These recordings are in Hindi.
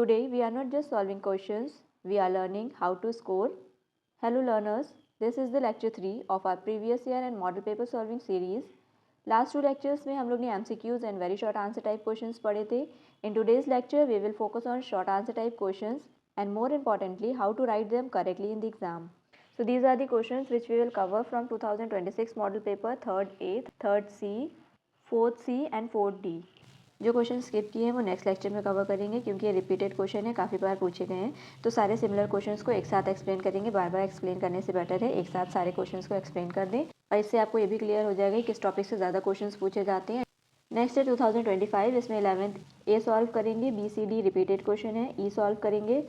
Today we are not just solving questions, we are learning how to score. Hello learners, this is the lecture 3 of our previous year and model paper solving series. Last two lectures में हम लोग ने MCQs and very short answer type questions पढ़े थे. In today's lecture we will focus on short answer type questions and more importantly how to write them correctly in the exam. So these are the questions which we will cover from 2026 model paper 3rd A, 3rd C, 4th C and 4th D. जो क्वेश्चन स्किप किए हैं वो नेक्स्ट लेक्चर में कवर करेंगे क्योंकि ये रिपीटेड क्वेश्चन है, काफ़ी बार पूछे गए हैं. तो सारे सिमिलर क्वेश्चंस को एक साथ एक्सप्लेन करेंगे. बार बार एक्सप्लेन करने से बेटर है एक साथ सारे क्वेश्चंस को एक्सप्लेन कर दें और इससे आपको ये भी क्लियर हो जाएगा कि किस टॉपिक से ज़्यादा क्वेश्चंस पूछे जाते हैं. नेक्स्ट है 2025. इसमें 11th ए सॉल्व करेंगे, B C D repeated question है. ई सॉल्व करेंगे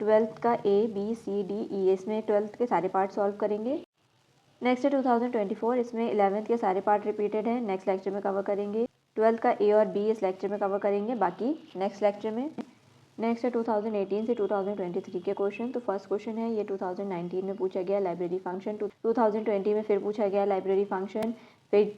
12th का A B C D E, इसमें 12th के सारे पार्ट सॉल्व करेंगे. नेक्स्ट है 2024. इसमें 11th के सारे पार्ट रिपीटेड है, नेक्स्ट लेक्चर में कवर करेंगे. 12th का ए और बी इस लेक्चर में कवर करेंगे, बाकी नेक्स्ट लेक्चर में. नेक्स्ट है 2018 से 2023 के क्वेश्चन. तो फर्स्ट क्वेश्चन है ये 2019 में पूछा गया लाइब्रेरी फंक्शन, 2020 में फिर पूछा गया लाइब्रेरी फंक्शन, फिर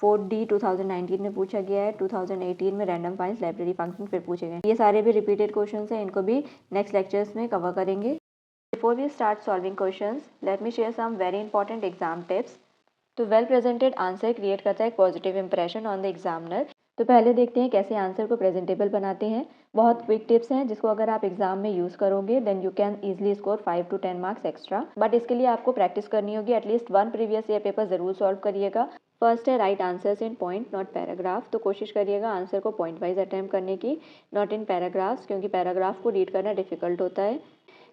4D 2019 में पूछा गया है, 2018 में रैंडम फाइंड्स लाइब्रेरी फंक्शन फिर पूछे गए. ये सारे भी रिपीटेड क्वेश्चन हैं, इनको भी नेक्स्ट लेक्चर्स में कवर करेंगे. Before we start solving questions, let me share some very important exam tips. तो वेल प्रेजेंटेड आंसर क्रिएट करता है एक positive impression on the examiner. तो पहले देखते हैं कैसे आंसर को प्रेजेंटेबल बनाते हैं. बहुत क्विक टिप्स हैं जिसको अगर आप एग्जाम में यूज़ करोगे then you can easily score 5 to 10 marks extra. But इसके लिए आपको प्रैक्टिस करनी होगी, एटलीस्ट 1 प्रीवियस ईयर पेपर ज़रूर सॉल्व करिएगा. फर्स्ट है write answers in point not paragraph. तो कोशिश करिएगा आंसर को पॉइंट वाइज अटैम्प्ट करने की, नॉट इन पैराग्राफ्स, क्योंकि पैराग्राफ को रीड करना डिफिकल्ट होता है.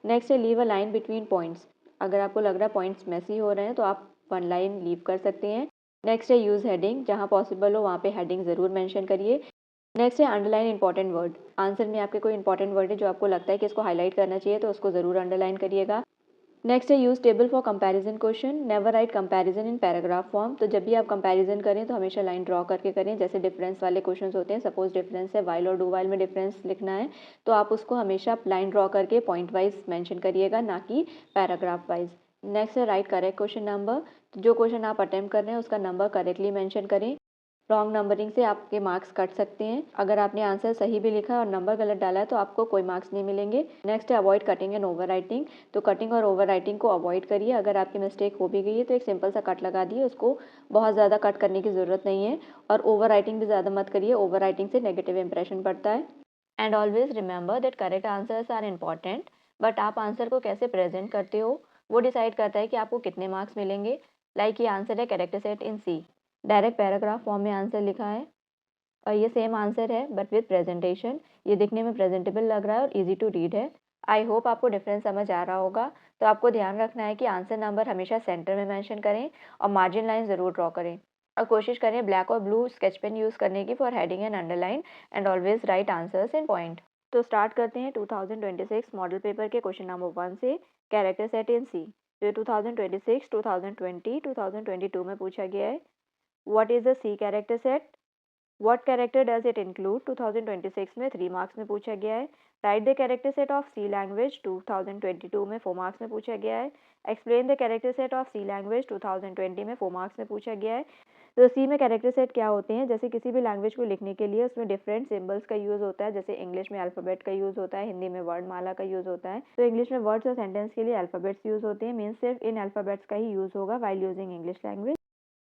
नेक्स्ट है leave a line between points. अगर आपको लग रहा है पॉइंट्स मेसी हो रहे हैं तो आप 1 लाइन लीव कर सकते हैं. नेक्स्ट है यूज़ हेडिंग. जहाँ पॉसिबल हो वहाँ पे हेडिंग ज़रूर मेंशन करिए. नेक्स्ट है अंडरलाइन इंपॉर्टेंट वर्ड. आंसर में आपके कोई इंपॉर्टेंट वर्ड है जो आपको लगता है कि इसको हाईलाइट करना चाहिए तो उसको ज़रूर अंडरलाइन करिएगा. नेक्स्ट है use table for comparison question. Never write comparison in paragraph form. तो जब भी आप कंपैरिजन करें तो हमेशा लाइन ड्रॉ करके करें. जैसे डिफरेंस वाले क्वेश्चंस होते हैं, सपोज डिफरेंस है वाइल और डू वाइल में डिफरेंस लिखना है तो आप उसको हमेशा लाइन ड्रॉ करके पॉइंट वाइज मेंशन करिएगा, ना कि पैराग्राफ वाइज. नेक्स्ट है राइट करेक्ट क्वेश्चन नंबर. जो क्वेश्चन आप अटेम्प्ट कर रहे हैं उसका नंबर करेक्टली मेंशन करें. रॉन्ग नंबरिंग से आपके मार्क्स कट सकते हैं. अगर आपने आंसर सही भी लिखा है और नंबर गलत डाला है तो आपको कोई मार्क्स नहीं मिलेंगे. नेक्स्ट है avoid cutting and over writing. तो कटिंग और ओवर राइटिंग को अवॉइड करिए. अगर आपकी मिस्टेक हो भी गई है तो एक सिंपल सा कट लगा दिए, उसको बहुत ज़्यादा कट करने की ज़रूरत नहीं है. और ओवर राइटिंग भी ज़्यादा मत करिए, ओवर राइटिंग से नेगेटिव इंप्रेशन पड़ता है. And always remember that correct answers are important, but आप आंसर को कैसे प्रेजेंट करते हो वो डिसाइड करता है कि आपको कितने मार्क्स मिलेंगे. लाइक ये आंसर है character set in C. Direct paragraph form में आंसर लिखा है और ये सेम आंसर है बट विद प्रेजेंटेशन. ये दिखने में प्रेजेंटेबल लग रहा है और इजी टू रीड है. आई होप आपको डिफरेंस समझ आ रहा होगा. तो आपको ध्यान रखना है कि आंसर नंबर हमेशा सेंटर में मेंशन करें और मार्जिन लाइन ज़रूर ड्रॉ करें. और कोशिश करें ब्लैक और ब्लू स्केच पेन यूज़ करने की for heading and underline. And always right answers in point. तो स्टार्ट करते हैं 2026 मॉडल पेपर के क्वेश्चन नंबर 1 से, कैरेक्टर सेट इन सी. जो 2026, 2020, 2022 में पूछा गया है. What is the C character set? What character does it include? 2026 में 3 मार्क्स में पूछा गया है. Write the character set of C language. 2022 में 4 मार्क्स में पूछा गया है. Explain the character set of C language. 2020 में 4 मार्क्स में पूछा गया है. तो सी में कैरेक्टर सेट क्या होते हैं? जैसे किसी भी लैंग्वेज को लिखने के लिए उसमें डिफरेंट सिंबल्स का यूज़ होता है. जैसे इंग्लिश में अल्फ़ाबेट का यूज़ होता है, हिंदी में वर्णमाला का यूज़ होता है. तो इंग्लिश में वर्ड्स और सेंटेंस के लिए अल्फ़ाबेट्स यूज़ होते हैं. मीन्स सिर्फ इन अल्फ़ाबेट्स का ही यूज़ होगा वाइल यूजिंग इंग्लिश लैंग्वेज.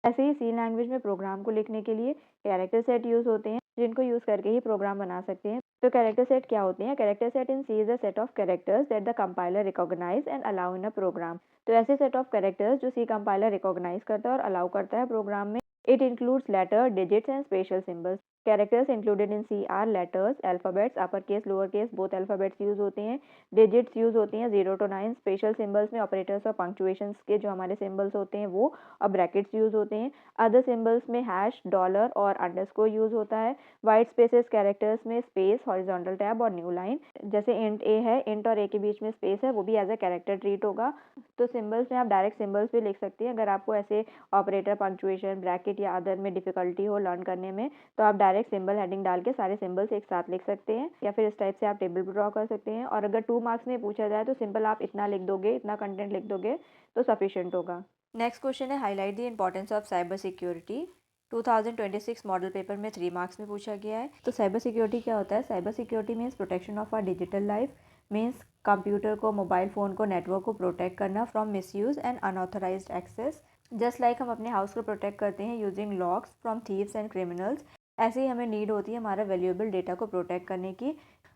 ऐसे ही सी लैंग्वेज में प्रोग्राम को लिखने के लिए कैरेक्टर सेट यूज़ होते हैं जिनको यूज़ करके ही प्रोग्राम बना सकते हैं. तो कैरेक्टर सेट क्या होते हैं? Character set in C is a set of characters that the compiler recognise and allow in a program. तो ऐसे सेट ऑफ कैरेक्टर्स जो सी कंपाइलर रिकॉग्नाइज करता है और अलाउ करता है प्रोग्राम में. It includes letter, digits and special symbols. Characters included in C are letters, alphabets, upper case, lower case, both alphabets use होते हैं. डिजिट्स यूज़ होती हैं 0 to 9. स्पेशल सिंबल्स में ऑपरेटर्स और पंक्चुएशंस के जो हमारे सिंबल्स होते हैं वो, और ब्रैकेट्स यूज़ होते हैं. अदर सिंबल्स में हैश, डॉलर और अंडरस्कोर यूज़ होता है. वाइट स्पेसेस कैरेक्टर्स में स्पेस, हॉरिजॉन्टल टैब और न्यू लाइन. जैसे इंट ए है, इंट और ए के बीच में स्पेस है, वो भी एज अ कैरेक्टर ट्रीट होगा. तो सिंबल्स में आप डायरेक्ट सिंबल्स भी लिख सकते हैं. अगर आपको ऐसे ऑपरेटर, पंक्चुएशन, ब्रैकेट या अदर में डिफिकल्टी हो लर्न करने में तो आप डायरेक्ट सिंबल हेडिंग डाल के सारे सिंबल्स एक साथ लिख सकते हैं, या फिर इस टाइप से आप टेबल ड्रॉ कर सकते हैं. और अगर 2 मार्क्स में पूछा जाए तो सिंपल आप इतना लिख दोगे, इतना कंटेंट लिख दोगे तो सफिशिएंट होगा. नेक्स्ट क्वेश्चन है highlight the importance of cyber security. 2026 model paper में 3 मार्क्स में पूछा गया है। तो साइबर सिक्योरिटी क्या होता है? Cyber security means protection of our digital life, means computer को, मोबाइल फ़ोन को, नेटवर्क को प्रोटेक्ट करना from misuse and unauthorised access. Just like हम अपने हाउस को प्रोटेक्ट करते हैं using locks from thieves and criminals, ऐसे ही हमें नीड होती है हमारा वैल्यूएबल डेटा को प्रोटेक्ट करने की,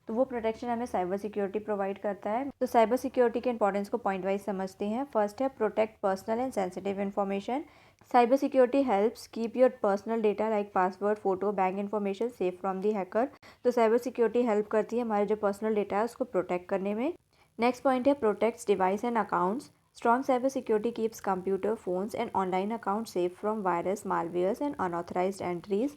तो वो प्रोटेक्शन हमें साइबर सिक्योरिटी प्रोवाइड करता है। तो साइबर सिक्योरिटी के इंपॉर्टेंस को पॉइंट वाइज समझते हैं। फर्स्ट है protect personal and sensitive information. Cyber security helps keep your personal data like password, photo, bank information safe from the hacker. तो साइबर सिक्योरिटी हेल्प करती है हमारे जो पर्सनल डेटा है उसको प्रोटेक्ट करने में। नेक्स्ट पॉइंट है protects device and accounts. Strong cyber security keeps computer, phones and online account safe from virus, malwares and unauthorised entries.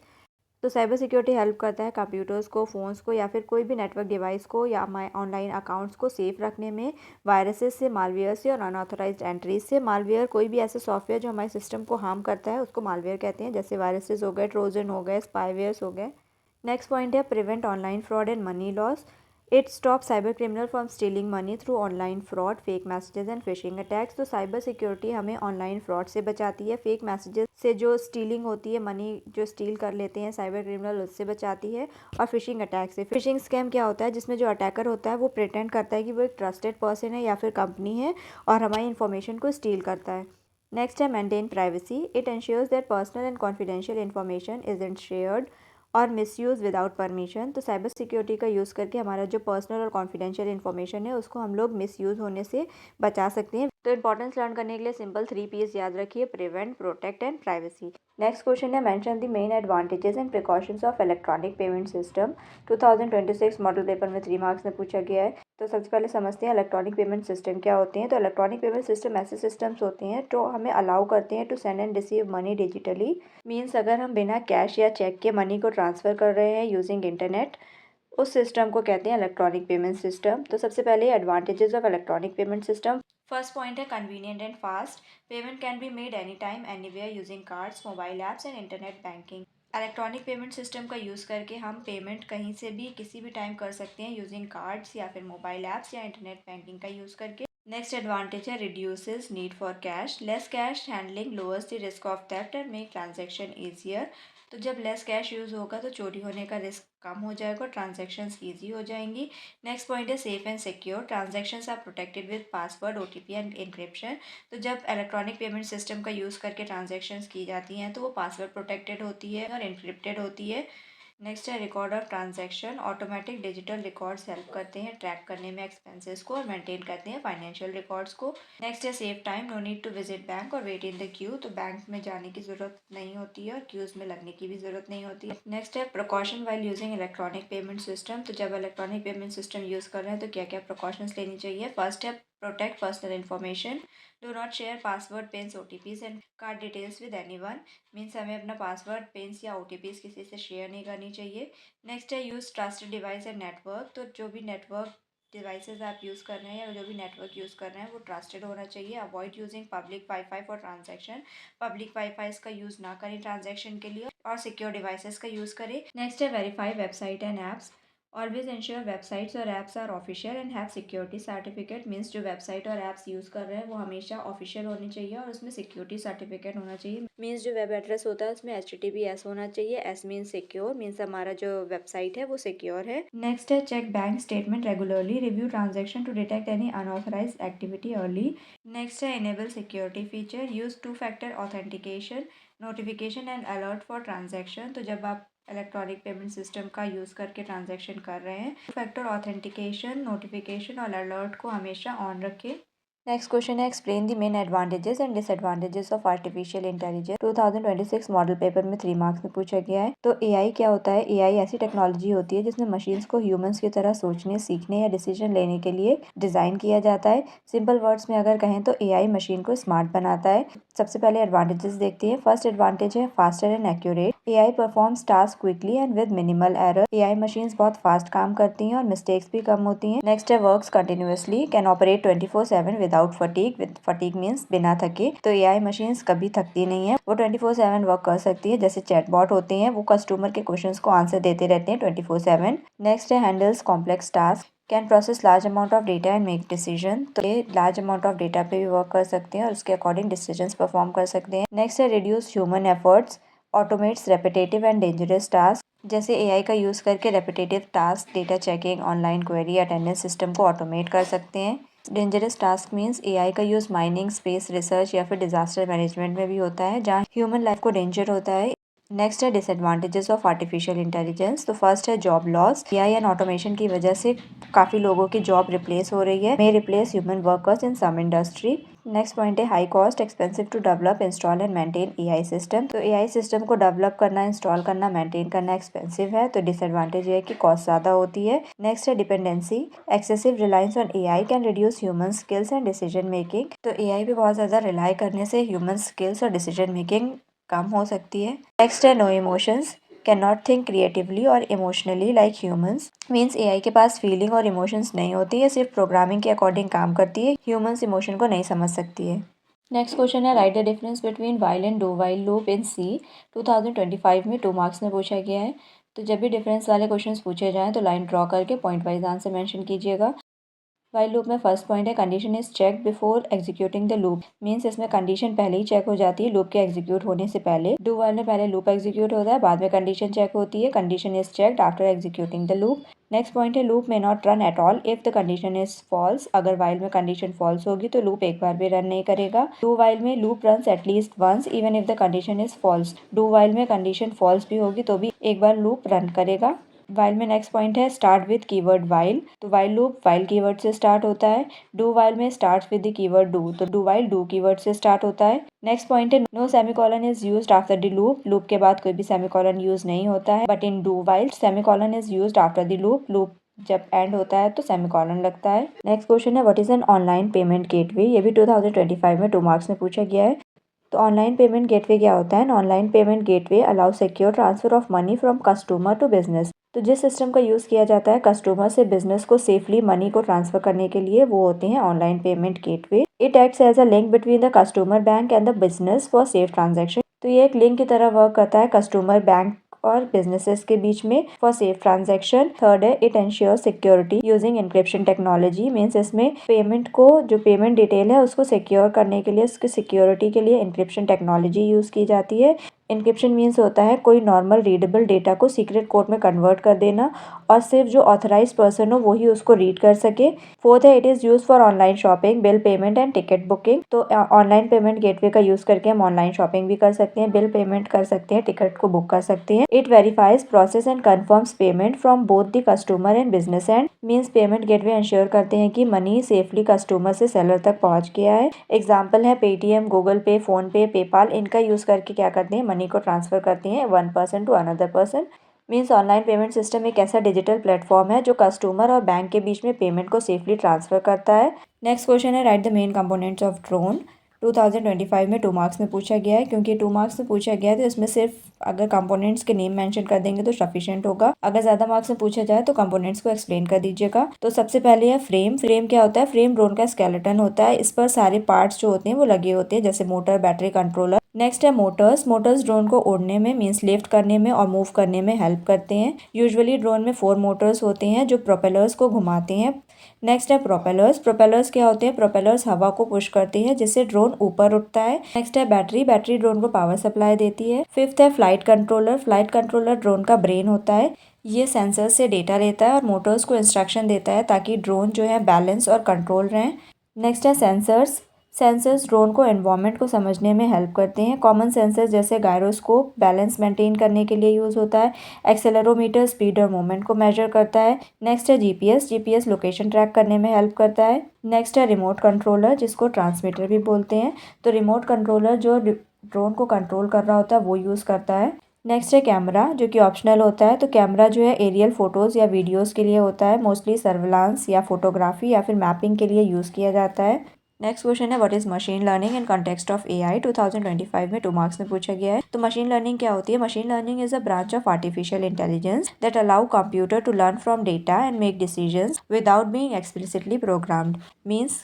तो साइबर सिक्योरिटी हेल्प करता है कंप्यूटर्स को, फ़ोन्स को या फिर कोई भी नेटवर्क डिवाइस को या हमारे ऑनलाइन अकाउंट्स को सेफ रखने में वायरसेस से, मालवेयर से और अनऑथराइज्ड एंट्रीज से। मालवेयर कोई भी ऐसे सॉफ्टवेयर जो हमारे सिस्टम को हार्म करता है उसको मालवेयर कहते हैं, जैसे वायरसेस हो गए, ट्रोजन हो गए, स्पाईवेयर्स हो गए। नेक्स्ट पॉइंट है prevent online fraud and money loss. It stop cyber criminal from stealing money through online fraud, fake messages and phishing attacks. तो साइबर सिक्योरिटी हमें ऑनलाइन फ्रॉड से बचाती है, फेक मैसेजेस से जो स्टीलिंग होती है, मनी जो स्टील कर लेते हैं साइबर क्रिमिनल, उससे बचाती है, और फिशिंग अटैक से। फिशिंग स्कैम क्या होता है? जिसमें जो अटैकर होता है वो प्रिटेंड करता है कि वो एक ट्रस्टेड पर्सन है या फिर कंपनी है और हमारी इन्फॉर्मेशन को स्टील करता है। नेक्स्ट है maintain privacy. It ensures that personal and confidential information isn't shared और मिसयूज़ विदाउट परमिशन। तो साइबर सिक्योरिटी का यूज़ करके हमारा जो पर्सनल और कॉन्फिडेंशियल इन्फॉर्मेशन है उसको हम लोग मिसयूज़ होने से बचा सकते हैं। तो इंपॉर्टेंस लर्न करने के लिए सिंपल 3 P's याद रखिए, prevent, protect and privacy. Next question है mention the main advantages and precautions of electronic payment system. 2026 model paper में 3 मार्क्स में पूछा गया है। तो सबसे पहले समझते हैं इलेक्ट्रॉनिक पेमेंट सिस्टम क्या होते हैं। तो इलेक्ट्रॉनिक पेमेंट सिस्टम ऐसे सिस्टम्स होते हैं जो हमें अलाउ करते हैं to send and receive money digitally. Means अगर हम बिना कैश या चेक के मनी को ट्रांसफ़र कर रहे हैं यूजिंग इंटरनेट, उस सिस्टम को कहते हैं इलेक्ट्रॉनिक पेमेंट सिस्टम। तो सबसे पहले advantages of electronic payment system. First point है convenient and fast. Payment can be made any time anywhere using cards, mobile apps and internet banking. Electronic payment system का यूज़ करके हम पेमेंट कहीं से भी किसी भी टाइम कर सकते हैं यूजिंग कार्ड्स या फिर मोबाइल ऐप्स या इंटरनेट बैंकिंग का यूज़ करके। नेक्स्ट एडवांटेज है reduces need for cash. Less cash handling lowers the risk of theft and make transaction easier. तो जब लेस कैश यूज़ होगा तो चोरी होने का रिस्क कम हो जाएगा, ट्रांजैक्शंस ईजी हो जाएंगी। नेक्स्ट पॉइंट है safe and secure. Transactions are protected with password, OTP and encryption. तो जब इलेक्ट्रॉनिक पेमेंट सिस्टम का यूज़ करके ट्रांजैक्शंस की जाती हैं तो वो पासवर्ड प्रोटेक्टेड होती है और इनक्रिप्टेड होती है। नेक्स्ट है record of transaction. Automatic digital records help करते हैं ट्रैक करने में एक्सपेंसेस को और मेंटेन करते हैं फाइनेंशियल रिकॉर्ड्स को। नेक्स्ट है save time. No need to visit bank और वेट इन द क्यू। तो बैंक में जाने की ज़रूरत नहीं होती है और क्यूज़ में लगने की भी ज़रूरत नहीं होती है। नेक्स्ट है precaution while using electronic payment system. तो जब इलेक्ट्रॉनिक पेमेंट सिस्टम यूज़ कर रहे हैं तो क्या क्या प्रिकॉशंस लेनी चाहिए। फर्स्ट है protect personal information. Do not share password, pins, OTPs and card details with anyone. Means हमें अपना पासवर्ड, पिन्स या OTPs किसी से शेयर नहीं करनी चाहिए। नेक्स्ट है use trusted device and network. तो जो भी नेटवर्क डिवाइसेस आप यूज़ कर रहे हैं या जो भी नेटवर्क यूज़ कर रहे हैं वो ट्रस्टेड होना चाहिए। Avoid using public wifi for transaction. Public wifi का यूज़ ना करें ट्रांजैक्शन के लिए और सिक्योर डिवाइसेस का यूज़ करें। नेक्स्ट है verify website and apps. Always ensure websites और apps are official and have security certificate. Means जो वेबसाइट और ऐप्स यूज़ कर रहे हैं वो हमेशा ऑफिशियल होनी चाहिए और उसमें सिक्योरिटी सर्टिफिकेट होना चाहिए। मीन्स जो वेब एड्रेस होता है उसमें HTTPS होना चाहिए। S मीन्स सिक्योर, मीन्स हमारा जो वेबसाइट है वो सिक्योर है। नेक्स्ट है check bank statement regularly. Review transaction to detect any unauthorised activity early. Next है enable security feature. Use 2-factor authentication, notification and alert for transaction. तो जब आप इलेक्ट्रॉनिक पेमेंट सिस्टम का यूज़ करके ट्रांजैक्शन कर रहे हैं, 2-factor ऑथेंटिकेशन, नोटिफिकेशन और अलर्ट को हमेशा ऑन रखें। नेक्स्ट क्वेश्चन है explain the main advantages and disadvantages of artificial intelligence. 2026 model paper में 3 मार्क्स में पूछा गया है। तो AI क्या होता है? AI ऐसी टेक्नोलॉजी होती है जिसमें मशीन्स को ह्यूमंस की तरह सोचने, सीखने या डिसीजन लेने के लिए डिज़ाइन किया जाता है। सिंपल वर्ड्स में अगर कहें तो AI मशीन को स्मार्ट बनाता है। सबसे पहले एडवांटेजेस देखते हैं। फर्स्ट एडवांटेज है faster and accurate. AI performs task quickly and with minimal error. AI machines बहुत फास्ट काम करती हैं और मिस्टेक्स भी कम होती हैं। नेक्स्ट है works continuously, can operate 24/7 without fatigue. With fatigue means बिना थके। तो AI मशीन्स कभी थकती नहीं है, वो 24/7 वर्क कर सकती है। जैसे चैटबॉट होते हैं वो कस्टमर के क्वेश्चंस को आंसर देते रहते हैं 24/7। नेक्स्ट है handles complex task, can process large amount of data and make decision. तो ये लार्ज अमाउंट ऑफ डेटा पे भी वर्क कर सकते हैं और उसके अकॉर्डिंग डिसीजंस परफॉर्म कर सकते हैं। नेक्स्ट है reduce human efforts, automates repetitive and dangerous task, जैसे एआई का यूज़ करके repetitive task, data checking, online query, attendance system को ऑटोमेट कर सकते हैं। डेंजरस टास्क मीन्स एआई का यूज़ माइनिंग, स्पेस रिसर्च या फिर डिजास्टर मैनेजमेंट में भी होता है जहाँ ह्यूमन लाइफ को डेंजर होता है। नेक्स्ट है डिसएडवांटेजेस ऑफ आर्टिफिशियल इंटेलिजेंस। तो फर्स्ट है job loss. AI and automation की वजह से काफ़ी लोगों की जॉब रिप्लेस हो रही है, may replace human workers in some industry. Next point है high cost, expensive to develop, install and maintain AI system. तो एआई सिस्टम को डेवलप करना, इंस्टॉल करना, मेंटेन करना एक्सपेंसिव है, तो डिसएडवांटेज है कि कॉस्ट ज़्यादा होती है। नेक्स्ट है dependency, excessive reliance on AI can reduce human skills and decision making. तो एआई पे बहुत ज़्यादा रिलाई करने से ह्यूमन स्किल्स और डिसीजन मेकिंग कम हो सकती है। नेक्स्ट है no emotions, can not think creatively और emotionally like humans. Means AI के पास फीलिंग और इमोशंस नहीं होती है, सिर्फ प्रोग्रामिंग के अकॉर्डिंग काम करती है, ह्यूमंस इमोशन को नहीं समझ सकती है। नेक्स्ट क्वेश्चन है write the difference between while and do while loop in C. 2025 में 2 मार्क्स में पूछा गया है। तो जब भी डिफरेंस वाले क्वेश्चंस पूछे जाएं तो लाइन ड्रॉ करके पॉइंट वाइज आंसर मेंशन कीजिएगा। वाइल लूप में फर्स्ट पॉइंट है condition is check before executing the loop. Means इसमें कंडीशन पहले ही चेक हो जाती है लूप के एग्जीक्यूट होने से पहले। डू वाइल में पहले लूप एग्जीक्यूट होता है, बाद में कंडीशन चेक होती है। Condition is checked after executing the loop. Next point है लूप में not run at all if the condition is false. अगर वाइल में कंडीशन फॉल्स होगी तो लूप एक बार भी रन नहीं करेगा। डू वाइल में loop runs at least once even if the condition is false. Do while में कंडीशन फॉल्स भी होगी तो भी एक बार लूप रन करेगा। वाइल में नेक्स्ट पॉइंट है स्टार्ट विद कीवर्ड वाइल। तो वाइल लूप वाइल कीवर्ड से स्टार्ट होता है। डू वाइल में start with the keyword do, तो डू वाइल डू कीवर्ड से स्टार्ट होता है। नेक्स्ट पॉइंट है no semicolon is used after the loop. Loop के बाद कोई भी सेमीकोलन यूज नहीं होता है, but in do while semicolon is used after the loop. Loop जब एंड होता है तो सेमीकोलन लगता है। नेक्स्ट क्वेश्चन है what is an online payment gateway. ये भी 2025 में 2 मार्क्स में पूछा गया है। तो ऑनलाइन पेमेंट गेटवे क्या होता है? Online payment gateway allow secure transfer of money from customer to business. तो जिस सिस्टम का यूज़ किया जाता है कस्टमर से बिजनेस को सेफली मनी को ट्रांसफर करने के लिए, वो होते हैं online payment gateway. It acts as a link between the customer bank and the business for safe transaction. तो ये एक लिंक की तरह वर्क करता है कस्टमर बैंक और बिजनेसेस के बीच में फॉर सेफ ट्रांजैक्शन। थर्ड है it ensure security using encryption technology. Means इसमें पेमेंट को, जो पेमेंट डिटेल है उसको सिक्योर करने के लिए, उसकी सिक्योरिटी के लिए एन्क्रिप्शन टेक्नोलॉजी यूज़ की जाती है। एन्क्रिप्शन मीन्स होता है कोई नॉर्मल रीडेबल डेटा को सीक्रेट कोड में कन्वर्ट कर देना और सिर्फ जो ऑथराइज पर्सन हो वही उसको रीड कर सके। फोर्थ है it is use for online shopping, bill payment and ticket booking. तो ऑनलाइन पेमेंट गेटवे का यूज़ करके हम ऑनलाइन शॉपिंग भी कर सकते हैं, बिल पेमेंट कर सकते हैं, टिकट को बुक कर सकते हैं। It verifies process and confirms payment from both the customer and business end. Means payment gateway ensure करते हैं कि मनी सेफली कस्टमर से सेलर तक पहुंच गया है। एग्जाम्पल है Paytm, Google Pay, PhonePe, PayPal. इनका यूज़ करके क्या करते हैं, मनी को ट्रांसफर करते हैं one person to another person. Means online payment system एक ऐसा डिजिटल प्लेटफॉर्म है जो कस्टमर और बैंक के बीच में पेमेंट को सेफली ट्रांसफर करता है। नेक्स्ट क्वेश्चन है write the main components of drone. 2025 में 2 मार्क्स में पूछा गया है। क्योंकि 2 मार्क्स में पूछा गया है तो इसमें सिर्फ अगर कंपोनेंट्स के नेम मेंशन कर देंगे तो सफिशिएंट होगा। अगर ज़्यादा मार्क्स में पूछा जाए तो कंपोनेंट्स को एक्सप्लेन कर दीजिएगा। तो सबसे पहले है फ्रेम। फ्रेम क्या होता है? फ्रेम ड्रोन का स्केलेटन होता है। इस पर सारे पार्ट्स जो होते हैं वो लगे होते हैं, जैसे मोटर, बैटरी, कंट्रोलर। नेक्स्ट है मोटर्स। मोटर्स ड्रोन को उड़ने में, मीन्स लिफ्ट करने में और मूव करने में हेल्प करते हैं। यूजुअली ड्रोन में 4 मोटर्स होते हैं जो प्रोपेलर्स को घुमाते हैं। नेक्स्ट है प्रोपेलर्स। प्रोपेलर्स क्या होते हैं? प्रोपेलर्स हवा को पुश करते हैं जिससे ड्रोन ऊपर उठता है। नेक्स्ट है बैटरी। बैटरी ड्रोन को पावर सप्लाई देती है। फिफ्थ है flight controller. Flight controller drone का ब्रेन होता है। ये सेंसर से डेटा लेता है और मोटर्स को इंस्ट्रक्शन देता है ताकि ड्रोन जो है बैलेंस और कंट्रोल रहें। नेक्स्ट है सेंसर्स। सेंसर्स ड्रोन को एनवायरनमेंट को समझने में हेल्प करते हैं। कॉमन सेंसर्स जैसे गायरोस्कोप बैलेंस मेंटेन करने के लिए यूज़ होता है। एक्सेलेरोमीटर स्पीड और मूवमेंट को मेजर करता है। नेक्स्ट है जीपीएस। जीपीएस लोकेशन ट्रैक करने में हेल्प करता है। नेक्स्ट है रिमोट कंट्रोलर, जिसको ट्रांसमीटर भी बोलते हैं। तो रिमोट कंट्रोलर जो ड्रोन को कंट्रोल कर रहा होता है वो यूज़ करता है। नेक्स्ट है कैमरा, जो कि ऑप्शनल होता है। तो कैमरा जो है एरियल फोटोज़ या वीडियोज़ के लिए होता है। मोस्टली सर्विलांस या फोटोग्राफी या फिर मैपिंग के लिए यूज़ किया जाता है। नेक्स्ट क्वेश्चन है what is machine learning in context of AI. 2025 में 2 मार्क्स में पूछा गया है। तो मशीन लर्निंग क्या होती है? Machine learning is a branch of artificial intelligence that allow computer to learn from data and make decisions without being explicitly programmed. Means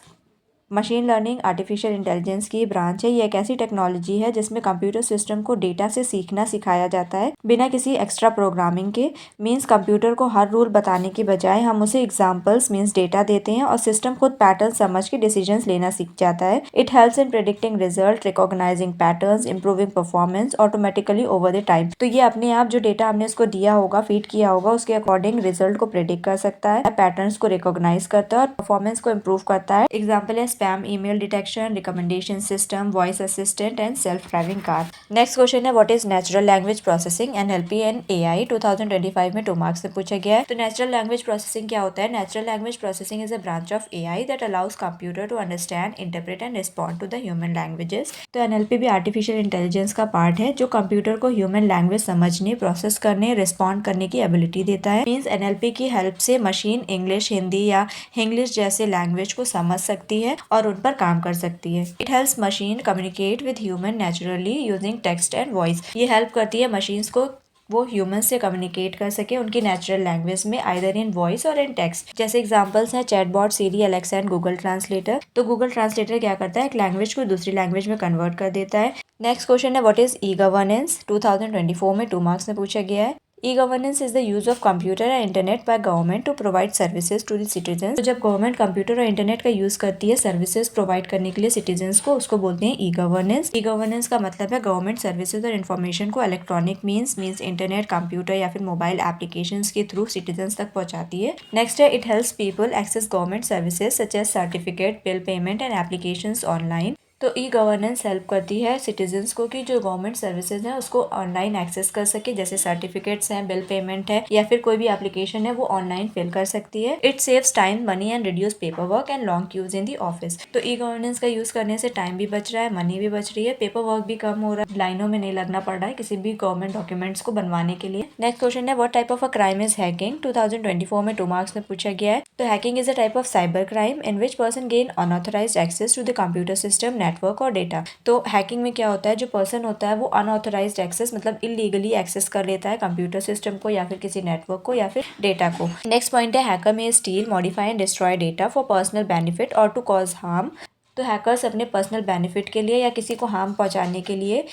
machine learning artificial intelligence की ब्रांच है। ये एक ऐसी टेक्नोलॉजी है जिसमें कंप्यूटर सिस्टम को डेटा से सीखना सिखाया जाता है बिना किसी एक्स्ट्रा प्रोग्रामिंग के। मींस कंप्यूटर को हर रूल बताने की बजाय हम उसे एग्जांपल्स मींस डेटा देते हैं और सिस्टम खुद पैटर्न समझ के डिसीजंस लेना सीख जाता है। It helps in predicting result, recognising patterns, improving performance automatically over the time. तो ये अपने आप जो डेटा हमने इसको दिया होगा, फीड किया होगा, उसके अकॉर्डिंग रिजल्ट को प्रिडिक्ट कर सकता है, पैटर्न्स को रिकॉग्नाइज करता है और परफॉर्मेंस को इम्प्रूव करता है। एग्जाम्पल है spam email detection, recommendation system, voice assistant and self driving car. Next question है what is natural language processing NLP and AI. 2025 में 2 मार्क्स में पूछा गया है। तो नेचुरल लैंग्वेज प्रोसेसिंग क्या होता है? Natural language processing is a branch of AI that allows computer to understand, interpret and respond to the human languages. तो एनएलपी भी आर्टिफिशियल इंटेलिजेंस का पार्ट है जो कंप्यूटर को ह्यूमन लैंग्वेज समझने, प्रोसेस करने, रिस्पॉन्ड करने की एबिलिटी देता है। मीन्स एनएलपी की हेल्प से मशीन इंग्लिश, हिंदी या इंग्लिश जैसे लैंग्वेज को समझ सकती है और उन पर काम कर सकती है। It helps machine communicate with human naturally using text and voice. ये हेल्प करती है मशीन्स को वो ह्यूमन से कम्युनिकेट कर सके उनकी नेचुरल लैंग्वेज में, either in voice or in text. जैसे एग्जांपल्स हैं chatbot, Siri, Alexa and Google translator. तो गूगल ट्रांसलेटर क्या करता है? एक लैंग्वेज को दूसरी लैंग्वेज में कन्वर्ट कर देता है। नेक्स्ट क्वेश्चन है व्हाट इज ई गवर्नेंस। 2024 में 2 मार्क्स में पूछा गया है। E-governance is the use of computer and internet by government to provide services to the citizens। तो जब गवर्नमेंट कंप्यूटर और इंटरनेट का यूज करती है सर्विसेज प्रोवाइड करने के लिए सिटीजन्स को, उसको बोलते हैं ई-गवर्नेंस। ई-गवर्नेंस का मतलब है गवर्नमेंट सर्विसेज और इन्फॉर्मेशन को इलेक्ट्रॉनिक मीन्स इंटरनेट, कंप्यूटर या फिर मोबाइल एप्लीकेशंस के थ्रू सिटीजन्स तक पहुंचाती है। नेक्स्ट है it helps people access government services such as certificate, bill payment and applications online. तो ई गवर्नेंस हेल्प करती है सिटीजन्स को कि जो गवर्नमेंट सर्विसेज हैं उसको ऑनलाइन एक्सेस कर सके, जैसे सर्टिफिकेट्स हैं, बिल पेमेंट है या फिर कोई भी एप्लीकेशन है वो ऑनलाइन फिल कर सकती है। It saves time, money and reduce paper work and long queues in the office. तो ई गवर्नेंस का यूज करने से टाइम भी बच रहा है, मनी भी बच रही है, पेपर वर्क भी कम हो रहा है, लाइनों में नहीं लगना पड़ रहा है किसी भी गवर्नमेंट डॉक्यूमेंट्स को बनवाने के लिए। नेक्स्ट क्वेश्चन है what type of a crime is hacking. 2024 में 2 मार्क्स में पूछा गया है। तो hacking is a type of cyber crime in which person gain unauthorized access to the computer system, network और डेटा। तो हैकिंग में क्या होता है, जो पर्सन होता है वो अनऑथराइज्ड एक्सेस मतलब इलीगली एक्सेस कर लेता है कंप्यूटर सिस्टम को या फिर किसी नेटवर्क को या फिर डेटा को। नेक्स्ट पॉइंट है हैकर में steel, modify and destroy data for personal benefit और टू कॉज हार्म। तो हैकर्स अपने पर्सनल बेनिफिट के लिए या किसी को हार्म पहुंचाने के लिए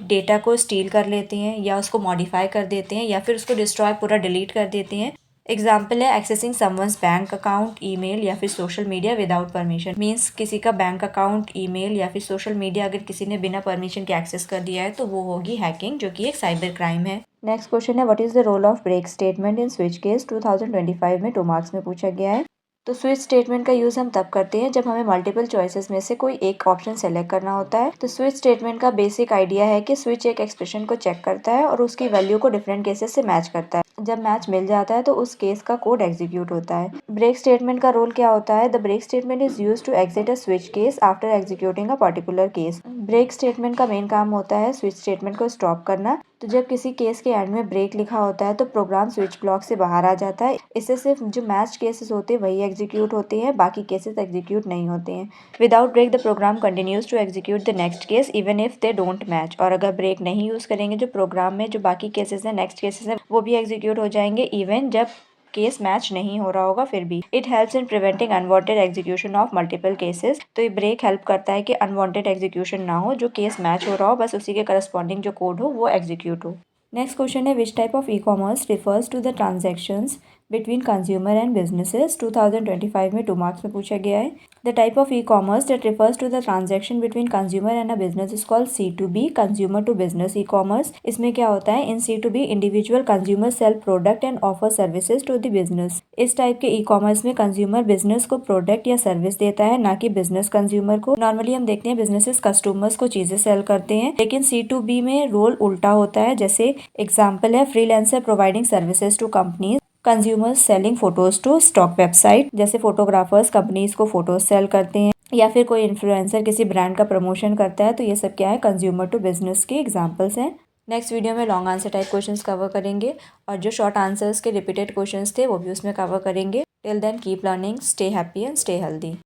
डेटा को स्टील कर लेते हैं या उसको मॉडिफाई कर देते हैं या फिर उसको डिस्ट्रॉय पूरा डिलीट कर देते हैं। एग्जाम्पल है accessing someone's bank account, email या फिर social media without permission. Means किसी का बैंक अकाउंट, ईमेल या फिर सोशल मीडिया अगर किसी ने बिना परमिशन के एक्सेस कर दिया है तो वो होगी हैकिंग, जो कि एक साइबर क्राइम है। नेक्स्ट क्वेश्चन है what is the role of break statement in switch case. 2025 में 2 मार्क्स में पूछा गया है। तो स्विच स्टेटमेंट का यूज़ हम तब करते हैं जब हमें मल्टीपल चॉइसेस में से कोई एक ऑप्शन सेलेक्ट करना होता है। तो स्विच स्टेटमेंट का बेसिक आइडिया है कि स्विच एक एक्सप्रेशन को चेक करता है और उसकी वैल्यू को डिफरेंट केसेस से मैच करता है। जब मैच मिल जाता है तो उस केस का कोड एग्जीक्यूट होता है। ब्रेक स्टेटमेंट का रोल क्या होता है? The break statement is used to exit a switch case after executing a particular case. Break statement का मेन काम होता है स्विच स्टेटमेंट को स्टॉप करना। तो जब किसी केस के एंड में ब्रेक लिखा होता है तो प्रोग्राम स्विच ब्लॉक से बाहर आ जाता है। इससे सिर्फ जो मैच केसेस होते हैं वही एग्जीक्यूट होते हैं, बाकी केसेस एग्जीक्यूट नहीं होते हैं। Without break the program continues to execute the next case even if they don't match. और अगर ब्रेक नहीं यूज करेंगे जो प्रोग्राम में जो बाकी केसेस हैं, नेक्स्ट केसेस हैं, वो भी एग्जीक्यूट हो जाएंगे इवन जब केस मैच नहीं हो रहा होगा फिर भी। It helps in preventing unwanted execution of multiple cases. तो ये ब्रेक हेल्प करता है कि अनवांटेड एग्जीक्यूशन ना हो, जो केस मैच हो रहा हो बस उसी के करस्पॉन्डिंग जो कोड हो वो एग्जीक्यूट हो। नेक्स्ट क्वेश्चन है which type of e commerce refers to the transactions between consumer and businesses. 2025 में 2 मार्क्स में पूछा गया है। The type of e commerce that refers to the transaction between consumer and a business is called C2B, consumer to business e commerce. इसमें क्या होता है, in C2B individual consumer sell product and offer services to the business. इस टाइप के ई कॉमर्स में कंज्यूमर बिजनेस को प्रोडक्ट या सर्विस देता है, ना कि बिजनेस कंज्यूमर को। नॉर्मली हम देखते हैं बिजनेसेस कस्टमर्स को चीजें सेल करते हैं, लेकिन C2B में रोल उल्टा होता है। जैसे एग्जाम्पल है freelancer providing services to companies, consumers selling photos to stock website. जैसे फोटोग्राफर्स कंपनीज को फोटोज सेल करते हैं या फिर कोई इन्फ्लुएंसर किसी ब्रांड का प्रमोशन करता है। तो ये सब क्या है, कंज्यूमर टू बिजनेस के एग्जाम्पल्स हैं। नेक्स्ट वीडियो में long answer type questions cover करेंगे और जो शॉर्ट आंसर्स के रिपीटेड क्वेश्चंस थे वो भी उसमें कवर करेंगे। Till then keep learning, stay happy and stay healthy.